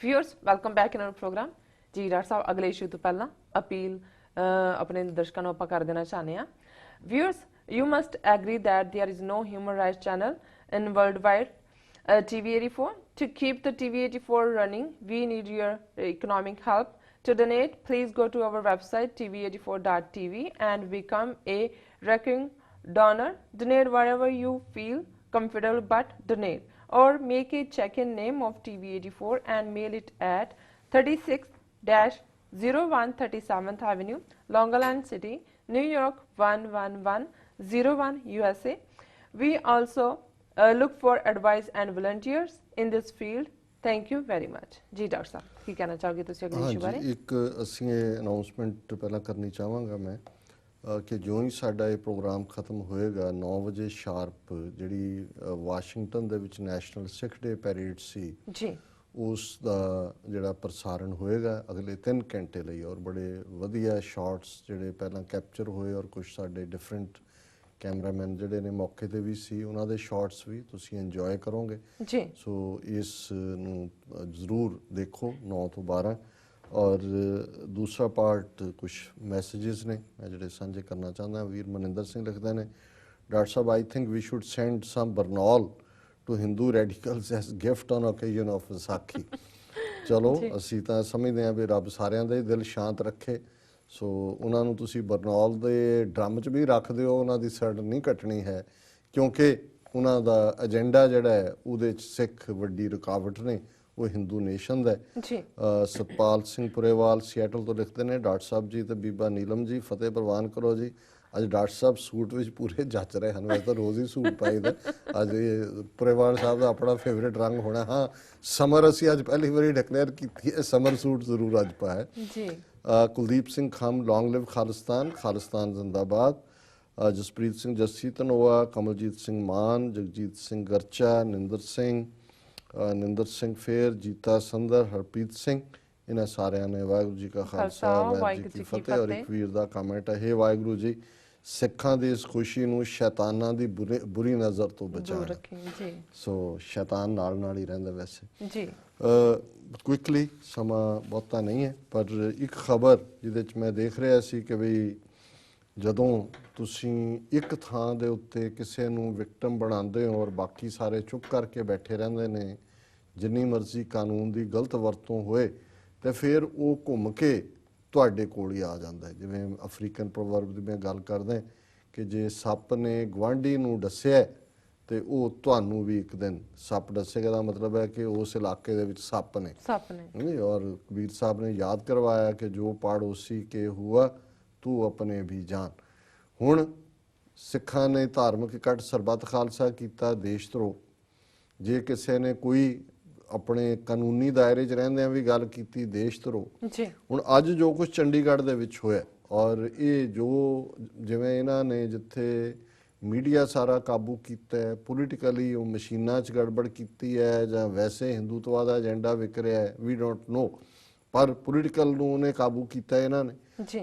Viewers welcome back in our programme जी। Doctor साहब अगले इशू तो पहला अपील अपने दर्शकों ਨੂੰ ਆਪਾਂ ਕਰ ਦੇਣਾ ਚਾਹੁੰਦੇ ਹਾਂ। Viewers you must agree that there is no human rights channel in worldwide TV84. To keep the TV84 running, we need your economic help. To donate, please go to our website tv84.tv and become a recurring donor. Donate whatever you feel comfortable, but donate. Or make a check-in name of TV84 and mail it at 36-01 37th Avenue, Long Island City, New York 11101, USA. We also look for advice and volunteers in this field. Thank you very much. जी doctor साहब की कहना चाहोगे ਤੁਸੀਂ ਅਗਲੇ issue ਬਾਰੇ? ਇੱਕ ਅਸੀਂ ਇਹ ਅਨਾਉਂਸਮੈਂਟ ਪਹਿਲਾਂ ਕਰਨੀ ਚਾਹਾਂਗਾ ਮੈਂ ਕਿ ਜੋ ਹੀ ਸਾਡਾ ਇਹ ਪ੍ਰੋਗਰਾਮ ਖਤਮ ਹੋਏਗਾ 9 ਵਜੇ ਸ਼ਾਰਪ ਜਿਹੜੀ ਵਾਸ਼ਿੰਗਟਨ ਦੇ ਵਿੱਚ ਨੈਸ਼ਨਲ ਸਿੱਖ ਡੇ ਪੈਰੇਡ ਸੀ ਜੀ ਉਸ ਦਾ ਜਿਹੜਾ ਪ੍ਰਸਾਰਣ ਹੋਏਗਾ ਅਗਲੇ 3 ਘੰਟੇ ਲਈ ਔਰ ਬੜੇ ਵਧੀਆ ਸ਼ਾਰਟਸ ਜਿਹੜੇ ਪਹਿਲਾਂ ਕੈਪਚਰ ਹੋਏ ਔਰ ਕੁਝ ਸਾਡੇ ਡਿਫਰੈਂਟ ਕੈਮਰਾਮੈਨ ਜਿਹੜੇ ਨੇ ਮੌਕੇ ਤੇ ਵੀ ਸੀ ਉਹਨਾਂ ਦੇ ਸ਼ਾਰਟਸ ਵੀ ਤੁਸੀਂ ਇੰਜੋਏ ਕਰੋਗੇ ਜੀ। ਸੋ ਇਸ ਨੂੰ ਜ਼ਰੂਰ ਦੇਖੋ 9 ਤੋਂ 12 ਔਰ ਦੂਸਰਾ ਪਾਰਟ ਕੁਝ ਮੈਸੇजेस ਨੇ ਮੈਂ ਜਿਹੜੇ ਸਾਂਝੇ ਕਰਨਾ ਚਾਹੁੰਦਾ। ਵੀਰ ਮਨਿੰਦਰ ਸਿੰਘ ਲਿਖਦੇ ਨੇ ਡਾਕਟਰ ਸਾਹਿਬ I think we should send some Burnol to Hindu radicals as gift on occasion of Vaisakhi. ਚਲੋ ਅਸੀਂ ਤਾਂ ਸਮਝਦੇ ਹਾਂ ਵੀ ਰੱਬ ਸਾਰਿਆਂ ਦਾ ਹੀ ਦਿਲ ਸ਼ਾਂਤ ਰੱਖੇ ਸੋ ਉਹਨਾਂ ਨੂੰ ਤੁਸੀਂ ਬਰਨੌਲ ਦੇ ਡਰਮ 'ਚ ਵੀ ਰੱਖ ਦਿਓ ਉਹਨਾਂ ਦੀ ਸੜ ਨਹੀਂ ਕੱਟਣੀ ਹੈ ਕਿਉਂਕਿ ਉਹਨਾਂ ਦਾ ਏਜੰਡਾ ਜਿਹੜਾ ਹੈ ਉਹਦੇ 'ਚ ਸਿੱਖ ਵੱਡੀ ਰੁਕਾਵਟ ਨੇ ਉਹ ਹਿੰਦੂ ਨੇਸ਼ਨ ਦਾ ਜੀ। ਸਤਪਾਲ ਸਿੰਘ ਪੁਰੇਵਾਲ ਸੀਐਟਲ ਤੋਂ ਲਿਖਦੇ ਨੇ ਡਾਕਟਰ ਸਾਹਿਬ ਜੀ ਤੇ ਬੀਬਾ ਨੀਲਮ ਜੀ ਫਤਿਹ ਪ੍ਰਵਾਨ ਕਰੋ ਜੀ। ਅੱਜ ਡਾਕਟਰ ਸਾਹਿਬ ਸੂਟ ਵਿੱਚ ਪੂਰੇ ਜੱਚ ਰਹੇ ਹਨ। ਵੈਸੇ ਤਾਂ ਰੋਜ਼ ਹੀ ਸੂਟ ਪਾਈਦਾ ਅੱਜ ਇਹ ਪੁਰੇਵਾਲ ਸਾਹਿਬ ਦਾ ਆਪਣਾ ਫੇਵਰੇਟ ਰੰਗ ਹੋਣਾ। ਹਾਂ ਸਮਰ ਅਸੀਂ ਅੱਜ ਪਹਿਲੀ ਵਾਰੀ ਡਿਕਲੇਅਰ ਕੀਤੀ ਹੈ ਸਮਰ ਸੂਟ ਜ਼ਰੂਰ ਅੱਜ ਪਾਇਆ ਜੀ। ਕੁਲਦੀਪ ਸਿੰਘ ਖੰਮ ਲੌਂਗ ਲਿਵ ਖਾਲਿਸਤਾਨ ਖਾਲਿਸਤਾਨ ਜ਼ਿੰਦਾਬਾਦ। ਜਸਪ੍ਰੀਤ ਸਿੰਘ ਜੱਸੀ ਧਨੋਆ ਕਮਲਜੀਤ ਸਿੰਘ ਮਾਨ ਜਗਜੀਤ ਸਿੰਘ ਗਰਚਾ ਨਿੰਦਰ ਸਿੰਘ ਫੇਰ ਜੀਤਾ ਸੰਦਰ ਹਰਪ੍ਰੀਤ ਸਿੰਘ ਇਹਨਾਂ ਸਾਰਿਆਂ ਨੇ ਵਾਹਿਗੁਰੂ ਜੀ ਕਾ ਖਾਲਸਾ ਵਾਹਿਗੁਰੂ ਜੀ ਕੀ ਫਤਿਹ। ਔਰ ਇੱਕ ਵੀਰ ਦਾ ਕਮੈਂਟ ਹੈ ਵਾਹਿਗੁਰੂ ਜੀ ਸਿੱਖਾਂ ਦੀ ਇਸ ਖੁਸ਼ੀ ਨੂੰ ਸ਼ੈਤਾਨਾਂ ਦੀ ਬੁਰੀ ਨਜ਼ਰ ਤੋਂ ਬਚਾਓ। ਸੋ ਸ਼ੈਤਾਨ ਨਾਲ ਨਾਲ ਹੀ ਰਹਿੰਦਾ ਵੈਸੇ ਜੀ। ਕੁਇਕਲੀ ਸਮਾਂ ਬਹੁਤਾ ਨਹੀਂ ਹੈ ਪਰ ਇੱਕ ਖਬਰ ਜਿਹਦੇ 'ਚ ਮੈਂ ਦੇਖ ਰਿਹਾ ਸੀ ਕਿ ਵੀ ਜਦੋਂ ਤੁਸੀਂ ਇੱਕ ਥਾਂ ਦੇ ਉੱਤੇ ਕਿਸੇ ਨੂੰ ਵਿਕਟਮ ਬਣਾਉਂਦੇ ਹੋ ਔਰ ਬਾਕੀ ਸਾਰੇ ਚੁੱਪ ਕਰਕੇ ਬੈਠੇ ਰਹਿੰਦੇ ਨੇ ਜਿੰਨੀ ਮਰਜ਼ੀ ਕਾਨੂੰਨ ਦੀ ਗਲਤ ਵਰਤੋਂ ਹੋਏ ਤੇ ਫਿਰ ਉਹ ਘੁੰਮ ਕੇ ਤੁਹਾਡੇ ਕੋਲ ਹੀ ਆ ਜਾਂਦਾ ਹੈ। ਜਿਵੇਂ ਅਫਰੀਕਨ ਪ੍ਰੋਵਰਬ ਦੀ ਮੈਂ ਗੱਲ ਕਰਦਾ ਕਿ ਜੇ ਸੱਪ ਨੇ ਗੁਆਂਢੀ ਨੂੰ ਦੱਸਿਆ ਤੇ ਉਹ ਤੁਹਾਨੂੰ ਵੀ ਇੱਕ ਦਿਨ ਸੱਪ ਦੱਸੇਗਾ ਦਾ ਮਤਲਬ ਹੈ ਕਿ ਉਸ ਇਲਾਕੇ ਦੇ ਵਿੱਚ ਸੱਪ ਨੇ ਔਰ ਕਬੀਰ ਸਾਹਿਬ ਨੇ ਯਾਦ ਕਰਵਾਇਆ ਕਿ ਜੋ ਪੜੋਸੀ ਕੇ ਹੁਆ ਤੂੰ ਆਪਣੇ ਵੀ ਜਾਨ। ਹੁਣ ਸਿੱਖਾਂ ਨੇ ਧਾਰਮਿਕ ਇਕੱਠ ਸਰਬੱਤ ਖਾਲਸਾ ਕੀਤਾ ਦੇਸ਼ ਧਰੋਹ ਜੇ ਕਿਸੇ ਨੇ ਕੋਈ ਆਪਣੇ ਕਾਨੂੰਨੀ ਦਾਇਰੇ 'ਚ ਰਹਿੰਦਿਆਂ ਵੀ ਗੱਲ ਕੀਤੀ ਦੇਸ਼ ਧਰੋਹ। ਹੁਣ ਅੱਜ ਜੋ ਕੁਝ ਚੰਡੀਗੜ੍ਹ ਦੇ ਵਿੱਚ ਹੋਇਆ ਔਰ ਇਹ ਜੋ ਜਿਵੇਂ ਇਹਨਾਂ ਨੇ ਜਿੱਥੇ ਮੀਡੀਆ ਸਾਰਾ ਕਾਬੂ ਕੀਤਾ ਹੈ ਪੋਲੀਟੀਕਲੀ ਉਹ ਮਸ਼ੀਨਾਂ 'ਚ ਗੜਬੜ ਕੀਤੀ ਹੈ ਜਾਂ ਵੈਸੇ ਹਿੰਦੂਤਵਾ ਦਾ ਏਜੰਡਾ ਵਿਕ ਰਿਹਾ ਹੈ ਵੀ ਡੋਂਟ ਨੋ ਪਰ ਪੋਲੀਟੀਕਲ ਨੂੰ ਉਹਨੇ ਕਾਬੂ ਕੀਤਾ ਇਹਨਾਂ ਨੇ।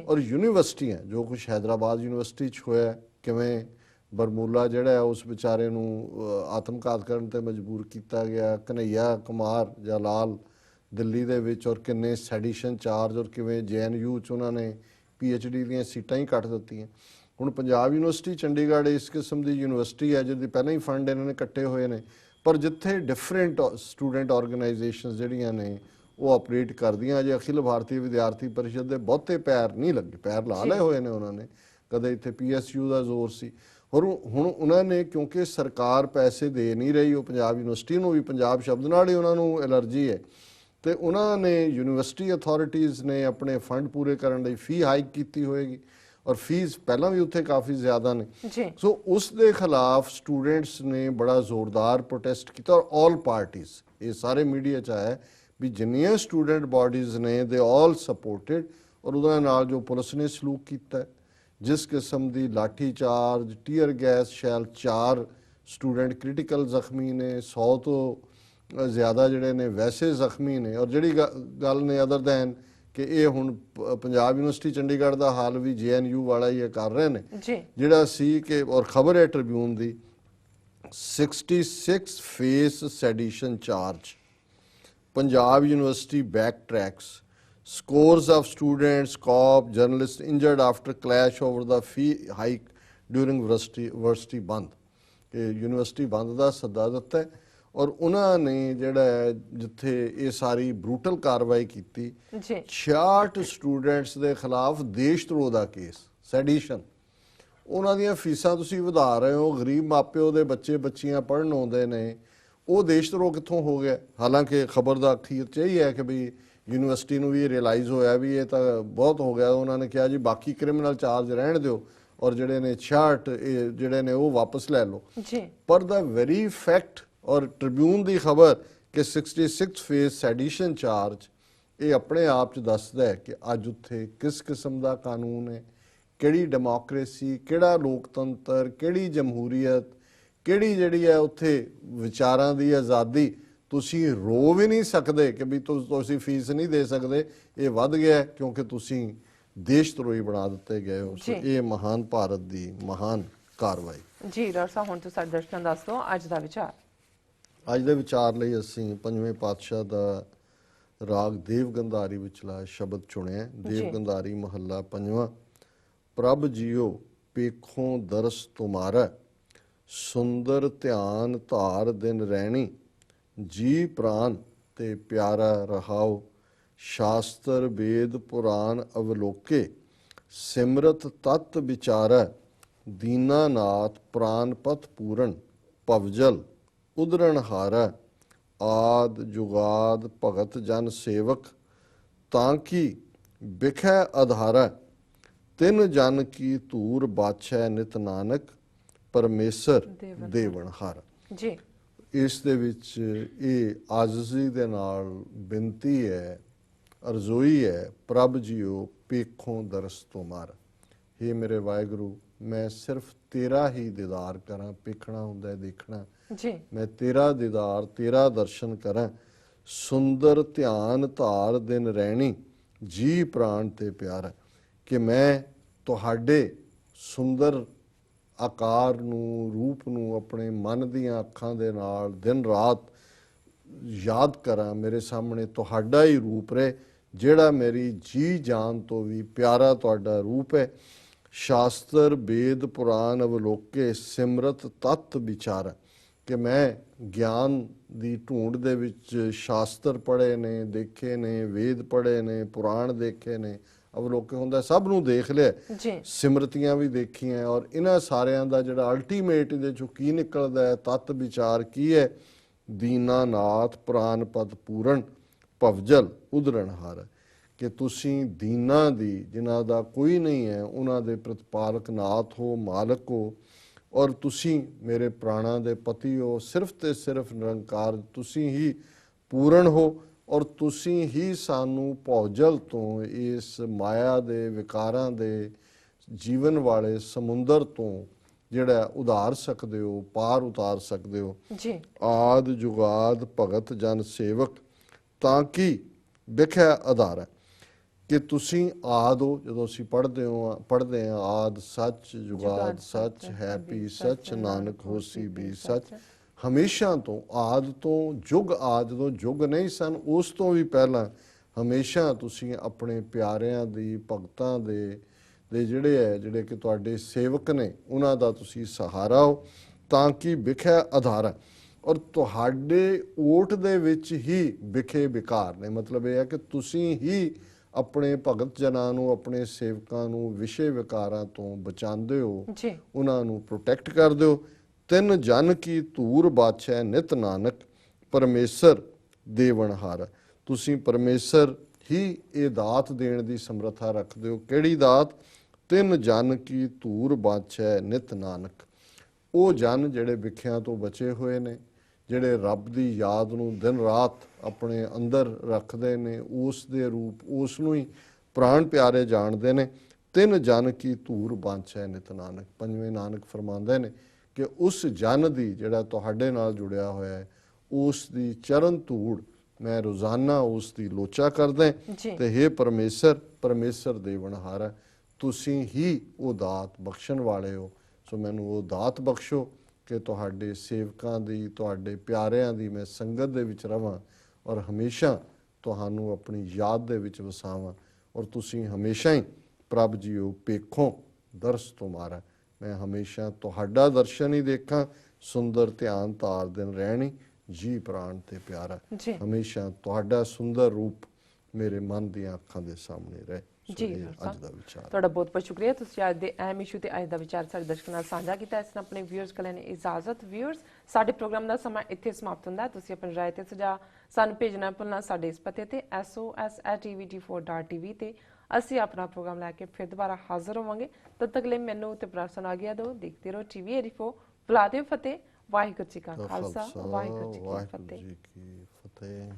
ਔਰ ਯੂਨੀਵਰਸਿਟੀਆਂ ਜੋ ਕੁਛ ਹੈਦਰਾਬਾਦ ਯੂਨੀਵਰਸਿਟੀ 'ਚ ਹੋਇਆ ਕਿਵੇਂ ਬਰਮੂਲਾ ਜਿਹੜਾ ਹੈ ਉਸ ਵਿਚਾਰੇ ਨੂੰ ਆਤਮਘਾਤ ਕਰਨ ਤੇ ਮਜਬੂਰ ਕੀਤਾ ਗਿਆ ਕਨਈਆ ਕੁਮਾਰ ਜਾਂ ਲਾਲ ਦਿੱਲੀ ਦੇ ਵਿੱਚ ਔਰ ਕਿੰਨੇ ਸੈਡੀਸ਼ਨ ਚਾਰਜ ਔਰ ਕਿਵੇਂ JNU 'ਚ ਉਹਨਾਂ ਨੇ PhD ਦੀਆਂ ਸੀਟਾਂ ਹੀ ਕੱਟ ਦਿੱਤੀਆਂ। ਹੁਣ ਪੰਜਾਬ ਯੂਨੀਵਰਸਿਟੀ ਚੰਡੀਗੜ੍ਹ ਇਸ ਕਿਸਮ ਦੀ ਯੂਨੀਵਰਸਿਟੀ ਹੈ ਜਿਹਦੀ ਪਹਿਲਾਂ ਹੀ ਫੰਡ ਇਹਨਾਂ ਨੇ ਕੱਟੇ ਹੋਏ ਨੇ ਪਰ ਜਿੱਥੇ ਡਿਫਰੈਂਟ ਸਟੂਡੈਂਟ ਆਰਗੇਨਾਈਜੇਸ਼ਨਸ ਜਿਹੜੀਆਂ ਨੇ ਉਹ ਆਪਰੇਟ ਕਰਦੀਆਂ ਅਜੇ ਅਖਿਲ ਭਾਰਤੀ ਵਿਦਿਆਰਥੀ ਪਰਿਸ਼ਦ ਦੇ ਬਹੁਤੇ ਪੈਰ ਨਹੀਂ ਲੱਗੇ ਪੈਰ ਲਾ ਲਏ ਹੋਏ ਨੇ ਉਹਨਾਂ ਨੇ ਕਦੇ ਇੱਥੇ PSU ਦਾ ਜ਼ੋਰ ਸੀ ਔਰ ਹੁਣ ਉਹਨਾਂ ਨੇ ਕਿਉਂਕਿ ਸਰਕਾਰ ਪੈਸੇ ਦੇ ਨਹੀਂ ਰਹੀ ਉਹ ਪੰਜਾਬ ਯੂਨੀਵਰਸਿਟੀ ਨੂੰ ਵੀ ਪੰਜਾਬ ਸ਼ਬਦ ਨਾਲ ਹੀ ਉਹਨਾਂ ਨੂੰ ਐਲਰਜੀ ਹੈ ਤੇ ਉਹਨਾਂ ਨੇ ਯੂਨੀਵਰਸਿਟੀ ਅਥਾਰਟੀਜ਼ ਨੇ ਆਪਣੇ ਫੰਡ ਪੂਰੇ ਕਰਨ ਲਈ ਫੀ ਹਾਈਕ ਕੀਤੀ ਹੋਏਗੀ ਔਰ ਫੀਸ ਪਹਿਲਾਂ ਵੀ ਉੱਥੇ ਕਾਫੀ ਜ਼ਿਆਦਾ ਨੇ ਸੋ ਉਸ ਦੇ ਖਿਲਾਫ ਸਟੂਡੈਂਟਸ ਨੇ ਬੜਾ ਜ਼ੋਰਦਾਰ ਪ੍ਰੋਟੈਸਟ ਕੀਤਾ ਔਰ ਆਲ ਪਾਰਟੀਜ਼ ਇਹ ਸਾਰੇ ਮੀਡੀਆ 'ਚ ਆਇਆ ਵੀ ਜਿੰਨੀਆਂ ਸਟੂਡੈਂਟ ਬਾਡੀਜ਼ ਨੇ ਦੇ ਆਲ ਸਪੋਰਟਡ ਔਰ ਉਹਦੇ ਨਾਲ ਜੋ ਪੁਲਿਸ ਨੇ ਸਲੂਕ ਕੀਤਾ ਜਿਸ ਕਿਸਮ ਦੀ lathi charge tear gas shell 4 student critical ਜ਼ਖਮੀ ਨੇ 100 ਤੋਂ ਜ਼ਿਆਦਾ ਜਿਹੜੇ ਨੇ ਵੈਸੇ ਜ਼ਖਮੀ ਨੇ ਔਰ ਜਿਹੜੀ ਗੱਲ ਨੇ ਅਦਰ ਦੈਨ ਕਿ ਇਹ ਹੁਣ ਪੰਜਾਬ ਯੂਨੀਵਰਸਿਟੀ ਚੰਡੀਗੜ੍ਹ ਦਾ ਹਾਲ ਵੀ JNU ਵਾਲਾ ਹੀ ਕਰ ਰਹੇ ਨੇ ਜਿਹੜਾ ਸੀ ਕਿ ਔਰ ਖਬਰ ਹੈ Tribune the 66 face sedition charge Punjab University backtracks. Scores of students, cop, journalists injured after clash over the fee hike during university ਬੰਦ ਕਿ ਯੂਨੀਵਰਸਿਟੀ ਬੰਦ ਦਾ ਸੱਦਾ ਦਿੱਤਾ ਹੈ ਔਰ ਉਹਨਾਂ ਨੇ ਜਿਹੜਾ ਹੈ ਜਿੱਥੇ ਇਹ ਸਾਰੀ ਬਰੂਟਲ ਕਾਰਵਾਈ ਕੀਤੀ ਜੀ 66 ਸਟੂਡੈਂਟਸ ਦੇ ਖਿਲਾਫ ਦੇਸ਼ ਧਰੋਹ ਦਾ ਕੇਸ ਸੈਡੀਸ਼ਨ। ਉਹਨਾਂ ਦੀਆਂ ਫੀਸਾਂ ਤੁਸੀਂ ਵਧਾ ਰਹੇ ਹੋ, ਗਰੀਬ ਮਾਪਿਓ ਦੇ ਬੱਚੇ ਬੱਚੀਆਂ ਪੜ੍ਹਨ ਆਉਂਦੇ ਨੇ, ਉਹ ਦੇਸ਼ ਧਰੋਹ ਕਿੱਥੋਂ ਹੋ ਗਿਆ? ਹਾਲਾਂਕਿ ਖਬਰ ਦਾ ਅਖੀਰ 'ਚ ਇਹ ਹੈ ਕਿ ਵੀ ਯੂਨੀਵਰਸਿਟੀ ਨੂੰ ਵੀ ਰਿਅਲਾਈਜ਼ ਹੋਇਆ ਵੀ ਇਹ ਤਾਂ ਬਹੁਤ ਹੋ ਗਿਆ। ਉਹਨਾਂ ਨੇ ਕਿਹਾ ਜੀ ਬਾਕੀ ਕ੍ਰਿਮੀਨਲ ਚਾਰਜ ਰਹਿਣ ਦਿਓ ਔਰ ਜਿਹੜੇ ਨੇ 66 ਇਹ ਜਿਹੜੇ ਨੇ ਉਹ ਵਾਪਸ ਲੈ ਲਓ ਜੀ। ਪਰ ਦਾ ਵੈਰੀ ਫੈਕਟ ਔਰ ਟ੍ਰਿਬਿਊਨ ਦੀ ਖਬਰ ਕਿ 66 ਫੇਸ ਸੈਡੀਸ਼ਨ ਚਾਰਜ ਇਹ ਆਪਣੇ ਆਪ 'ਚ ਦੱਸਦਾ ਹੈ ਕਿ ਅੱਜ ਉੱਥੇ ਕਿਸ ਕਿਸਮ ਦਾ ਕਾਨੂੰਨ ਹੈ, ਕਿਹੜੀ ਡੈਮੋਕ੍ਰੇਸੀ, ਕਿਹੜਾ ਲੋਕਤੰਤਰ, ਕਿਹੜੀ ਜਮਹੂਰੀਅਤ, ਕਿਹੜੀ ਜਿਹੜੀ ਹੈ ਉੱਥੇ ਵਿਚਾਰਾਂ ਦੀ ਆਜ਼ਾਦੀ। ਤੁਸੀਂ ਰੋ ਵੀ ਨਹੀਂ ਸਕਦੇ ਕਿ ਵੀ ਤੁਸੀਂ ਫੀਸ ਨਹੀਂ ਦੇ ਸਕਦੇ, ਇਹ ਵੱਧ ਗਿਆ ਕਿਉਂਕਿ ਤੁਸੀਂ ਦੇਸ਼ ਧਰੋਹੀ ਬਣਾ ਦਿੱਤੇ ਗਏ ਹੋ। ਸੋ ਇਹ ਮਹਾਨ ਭਾਰਤ ਦੀ ਮਹਾਨ ਕਾਰਵਾਈ। ਜੀ ਡਾਕਟਰ ਸਾਹਿਬ, ਹੁਣ ਤੁਸੀਂ ਸਾਡੇ ਦਰਸ਼ਕਾਂ ਨੂੰ ਦੱਸ ਦਿਓ ਅੱਜ ਦਾ ਵਿਚਾਰ। ਅੱਜ ਦੇ ਵਿਚਾਰ ਲਈ ਅਸੀਂ ਪੰਜਵੇਂ ਪਾਤਸ਼ਾਹ ਦਾ ਰਾਗ ਦੇਵ ਗੰਧਾਰੀ ਵਿਚਲਾ ਸ਼ਬਦ ਚੁਣਿਆ। ਦੇਵ ਗੰਧਾਰੀ ਮਹੱਲਾ ਪੰਜਵਾਂ। ਪ੍ਰਭ ਜੀਓ ਪੇਖੋਂ ਦਰਸ ਤੁਮਾਰਾ, ਸੁੰਦਰ ਧਿਆਨ ਧਾਰ ਦਿਨ ਰਹਿਣੀ, ਜੀ ਪ੍ਰਾਨ ਤੇ ਪਿਆਰਾ ਰਹਾਓ, ਸ਼ਾਸਤਰ ਵੇਦ ਪੁਰਾਨ ਅਵਲੋਕੇ, ਸਿਮਰਤ ਤਤ ਵਿਚਾਰੈ, ਦੀਨਾਨਾਥ ਪ੍ਰਾਨ ਪਥ ਪੂਰਨ, ਭਵਜਲ ਉਦਰਣ ਹਾਰੈ, ਆਦ ਜੁਗਾਦ ਭਗਤ ਜਨ ਸੇਵਕ, ਤਾਂ ਕੀ ਬਿਖੈ ਆਧਾਰੈ, ਤਿਨ ਜਨ ਕੀ ਧੂਰ ਬਾਛੈ ਨਿਤ ਨਾਨਕ, ਪਰਮੇਸ਼ਰ ਦੇਵਨ ਹਾਰ। ਜੀ ਇਸ ਦੇ ਵਿੱਚ ਇਹ ਆਜਜ਼ੀ ਦੇ ਨਾਲ ਬੇਨਤੀ ਹੈ, ਅਰਜ਼ੋਈ ਹੈ, ਪ੍ਰਭ ਜੀਓ ਪੇਖੋਂ ਦਰਸ ਤੁਮਾਰਾ। ਹੇ ਮੇਰੇ ਵਾਹਿਗੁਰੂ, ਮੈਂ ਸਿਰਫ ਤੇਰਾ ਹੀ ਦੀਦਾਰ ਕਰਾਂ। ਪੇਖਣਾ ਹੁੰਦਾ ਹੈ ਦੇਖਣਾ। ਜੀ ਮੈਂ ਤੇਰਾ ਦੀਦਾਰ, ਤੇਰਾ ਦਰਸ਼ਨ ਕਰਾਂ। ਸੁੰਦਰ ਧਿਆਨ ਧਾਰ ਦਿਨ ਰਹਿਣੀ, ਜੀ ਪ੍ਰਾਣ ਤੇ ਪਿਆਰਾ, ਕਿ ਮੈਂ ਤੁਹਾਡੇ ਸੁੰਦਰ ਆਕਾਰ ਨੂੰ, ਰੂਪ ਨੂੰ ਆਪਣੇ ਮਨ ਦੀਆਂ ਅੱਖਾਂ ਦੇ ਨਾਲ ਦਿਨ ਰਾਤ ਯਾਦ ਕਰਾਂ। ਮੇਰੇ ਸਾਹਮਣੇ ਤੁਹਾਡਾ ਹੀ ਰੂਪ ਰਹੇ ਜਿਹੜਾ ਮੇਰੀ ਜੀ ਜਾਨ ਤੋਂ ਵੀ ਪਿਆਰਾ ਤੁਹਾਡਾ ਰੂਪ ਹੈ। ਸ਼ਾਸਤਰ ਵੇਦ ਪੁਰਾਨ ਅਵਲੋਕੇ, ਸਿਮਰਤ ਤਤ ਵਿਚਾਰ, ਕਿ ਮੈਂ ਗਿਆਨ ਦੀ ਢੂੰਡ ਦੇ ਵਿੱਚ ਸ਼ਾਸਤਰ ਪੜ੍ਹੇ ਨੇ, ਦੇਖੇ ਨੇ, ਵੇਦ ਪੜ੍ਹੇ ਨੇ, ਪੁਰਾਣ ਦੇਖੇ ਨੇ। ਅਵਲੋਕੇ ਹੁੰਦਾ ਸਭ ਨੂੰ ਦੇਖ ਲਿਆ, ਸਿਮਰਤੀਆਂ ਵੀ ਦੇਖੀਆਂ, ਔਰ ਇਹਨਾਂ ਸਾਰਿਆਂ ਦਾ ਜਿਹੜਾ ਅਲਟੀਮੇਟ ਇਹਦੇ ਚੋਂ ਕੀ ਨਿਕਲਦਾ ਹੈ, ਤਤ ਵਿਚਾਰ ਕੀ ਹੈ? ਦੀਨਾਨਾਥ ਪ੍ਰਾਨ ਪਦ ਪੂਰਨ, ਭਵਜਲ ਉਦਰਣ ਹਾਰ, ਕਿ ਤੁਸੀਂ ਦੀਨਾਂ ਦੀ, ਜਿਨ੍ਹਾਂ ਦਾ ਕੋਈ ਨਹੀਂ ਹੈ, ਉਹਨਾਂ ਦੇ ਪ੍ਰਤਪਾਲਕ ਨਾਥ ਹੋ, ਮਾਲਕ ਹੋ, ਔਰ ਤੁਸੀਂ ਮੇਰੇ ਪ੍ਰਾਣਾਂ ਦੇ ਪਤੀ ਹੋ। ਸਿਰਫ ਤੇ ਸਿਰਫ ਨਿਰੰਕਾਰ ਤੁਸੀਂ ਹੀ ਪੂਰਨ ਹੋ, ਔਰ ਤੁਸੀਂ ਹੀ ਸਾਨੂੰ ਭੌਜਲ ਤੋਂ, ਇਸ ਮਾਇਆ ਦੇ ਵਿਕਾਰਾਂ ਦੇ ਜੀਵਨ ਵਾਲੇ ਸਮੁੰਦਰ ਤੋਂ ਜਿਹੜਾ ਉਧਾਰ ਸਕਦੇ ਹੋ, ਪਾਰ ਉਤਾਰ ਸਕਦੇ ਹੋ। ਜੀ ਆਦ ਜੁਗਾਦ ਭਗਤ ਜਨ ਸੇਵਕ, ਤਾਂ ਕਿ ਵਿਖਿਆ ਆਧਾਰ, ਕਿ ਤੁਸੀਂ ਆਦ ਹੋ। ਜਦੋਂ ਅਸੀਂ ਪੜ੍ਹਦੇ ਹਾਂ ਆਦ ਸੱਚ, ਜੁਗਾਦ ਸੱਚ, ਹੈ ਵੀ ਸੱਚ, ਨਾਨਕ ਹੋਸੀ ਵੀ ਸੱਚ। ਹਮੇਸ਼ਾ ਤੋਂ, ਆਦ ਤੋਂ, ਯੁੱਗ ਆਦ ਜਦੋਂ ਯੁੱਗ ਨਹੀਂ ਸਨ ਉਸ ਤੋਂ ਵੀ ਪਹਿਲਾਂ ਹਮੇਸ਼ਾ ਤੁਸੀਂ ਆਪਣੇ ਪਿਆਰਿਆਂ ਦੀ, ਭਗਤਾਂ ਦੇ ਜਿਹੜੇ ਕਿ ਤੁਹਾਡੇ ਸੇਵਕ ਨੇ, ਉਹਨਾਂ ਦਾ ਤੁਸੀਂ ਸਹਾਰਾ ਹੋ, ਤਾਂ ਕਿ ਵਿਖਿਆ ਆਧਾਰ। ਔਰ ਤੁਹਾਡੇ ਓਟ ਦੇ ਵਿੱਚ ਹੀ ਵਿਖੇ ਵਿਕਾਰ ਨੇ। ਮਤਲਬ ਇਹ ਹੈ ਕਿ ਤੁਸੀਂ ਹੀ ਆਪਣੇ ਭਗਤ ਜਨਾਂ ਨੂੰ, ਆਪਣੇ ਸੇਵਕਾਂ ਨੂੰ ਵਿਸ਼ੇ ਵਿਕਾਰਾਂ ਤੋਂ ਬਚਾਉਂਦੇ ਹੋ, ਉਹਨਾਂ ਨੂੰ ਪ੍ਰੋਟੈਕਟ ਕਰਦੇ ਹੋ। ਤਿੰਨ ਜਨ ਕੀ ਧੂਰ ਬਾਛੈ ਨਿਤ ਨਾਨਕ, ਪਰਮੇਸ਼ਰ ਦੇਵਨ ਹਾਰ। ਤੁਸੀਂ ਪਰਮੇਸ਼ਰ ਹੀ ਇਹ ਦਾਤ ਦੇਣ ਦੀ ਸਮਰੱਥਾ ਰੱਖਦੇ ਹੋ। ਕਿਹੜੀ ਦਾਤ? ਤਿੰਨ ਜਨ ਕੀ ਧੂਰ ਬਾਛੈ ਨਿਤ ਨਾਨਕ। ਉਹ ਜਨ ਜਿਹੜੇ ਵਿਖਿਆਂ ਤੋਂ ਬਚੇ ਹੋਏ ਨੇ, ਜਿਹੜੇ ਰੱਬ ਦੀ ਯਾਦ ਨੂੰ ਦਿਨ ਰਾਤ ਆਪਣੇ ਅੰਦਰ ਰੱਖਦੇ ਨੇ, ਉਸ ਦੇ ਰੂਪ, ਉਸ ਨੂੰ ਹੀ ਪ੍ਰਾਣ ਪਿਆਰੇ ਜਾਣਦੇ ਨੇ। ਤਿੰਨ ਜਨ ਕੀ ਧੂਰ ਬਾਛੈ ਨਿਤ ਨਾਨਕ। ਪੰਜਵੇਂ ਨਾਨਕ ਫਰਮਾਉਂਦੇ ਨੇ ਕਿ ਉਸ ਜਨ ਦੀ, ਜਿਹੜਾ ਤੁਹਾਡੇ ਨਾਲ ਜੁੜਿਆ ਹੋਇਆ ਹੈ, ਉਸ ਦੀ ਚਰਨ ਧੂੜ ਮੈਂ ਰੋਜ਼ਾਨਾ ਉਸ ਦੀ ਲੋਚਾ ਕਰਦਾ। ਤੇ ਹੇ ਪਰਮੇਸ਼ਰ, ਪਰਮੇਸ਼ਰ ਦੇਵਨਹਾਰ ਹੈ, ਤੁਸੀਂ ਹੀ ਉਹ ਦਾਤ ਬਖਸ਼ਣ ਵਾਲੇ ਹੋ। ਸੋ ਮੈਨੂੰ ਉਹ ਦਾਤ ਬਖਸ਼ੋ ਕਿ ਤੁਹਾਡੇ ਸੇਵਕਾਂ ਦੀ, ਤੁਹਾਡੇ ਪਿਆਰਿਆਂ ਦੀ ਮੈਂ ਸੰਗਤ ਦੇ ਵਿੱਚ ਰਵਾਂ, ਔਰ ਹਮੇਸ਼ਾ ਤੁਹਾਨੂੰ ਆਪਣੀ ਯਾਦ ਦੇ ਵਿੱਚ ਵਸਾਵਾਂ ਔਰ ਤੁਸੀਂ ਹਮੇਸ਼ਾ ਹੀ ਪ੍ਰਭ ਜੀਓ ਪੇਖੋਂ ਦਰਸ ਤੁਮਾਰਾ। ਮੈਂ ਹਮੇਸ਼ਾ ਤੁਹਾਡਾ ਦਰਸ਼ਨ ਹੀ ਦੇਖਾਂ, ਸੁੰਦਰ ਧਿਆਨ ਤਾਰ ਦਿਨ ਰਹਿਣੀ ਜੀ ਪ੍ਰਾਣ ਤੇ ਪਿਆਰਾ। ਜੀ ਹਮੇਸ਼ਾ ਤੁਹਾਡਾ ਸੁੰਦਰ ਰੂਪ ਮੇਰੇ ਮਨ ਦੀਆਂ ਅੱਖਾਂ ਦੇ ਸਾਹਮਣੇ ਰਹੇ। ਸੋ ਜੀ ਇਹ ਡਾਕਟਰ ਅੱਜ ਦਾ ਵਿਚਾਰ। ਤੁਹਾਡਾ ਬਹੁਤ ਬਹੁਤ ਸ਼ੁਕਰੀਆ, ਤੁਸੀਂ ਅੱਜ ਦੇ ਅਹਿਮ ਇਸ਼ੂ ਤੇ ਅੱਜ ਦਾ ਵਿਚਾਰ ਸਾਡੇ ਦਰਸ਼ਕਾਂ ਨਾਲ ਸਾਂਝਾ ਕੀਤਾ। ਇਸ ਨਾਲ ਆਪਣੇ ਵਿਊਅਰਸ ਕੋਲ ਲੈਣੀ ਇਜਾਜ਼ਤ। ਵਿਊਅਰਸ, ਸਾਡੇ ਪ੍ਰੋਗਰਾਮ ਦਾ ਸਮਾਂ ਇੱਥੇ ਸਮਾਪਤ ਹੁੰਦਾ ਹੈ। ਤੁਸੀਂ ਆਪਣੀ ਰਾਏ ਤੇ ਸੁਝਾਅ ਸਾਨੂੰ ਭੇਜਣਾ ਭੁੱਲਣਾ ਸਾਡੇ ਇਸ ਪਤੇ ਤੇ sos@tvt4.tv ਤੇ। ਅਸੀਂ ਆਪਣਾ ਪ੍ਰੋਗਰਾਮ ਲੈ ਕੇ ਫਿਰ ਦੁਬਾਰਾ ਹਾਜ਼ਰ ਹੋਵਾਂਗੇ। ਤਦ ਤੱਕ ਲਈ ਮੈਨੂੰ ਤੇ ਪ੍ਰਾਰਥਨਾ ਆ ਗਿਆ ਦਿਓ। ਦੇਖਦੇ ਰਹੋ TV 84। ਬੁਲਾ ਦਿਓ ਫਤਿਹ। ਵਾਹਿਗੁਰੂ ਜੀ ਕਾ ਖਾਲਸਾ, ਵਾਹਿਗੁਰੂ ਜੀ ਕੀ ਫਤਿਹ। ਵਾਹਿਗੁਰੂ ਜੀ ਕੀ ਫਤਿਹ।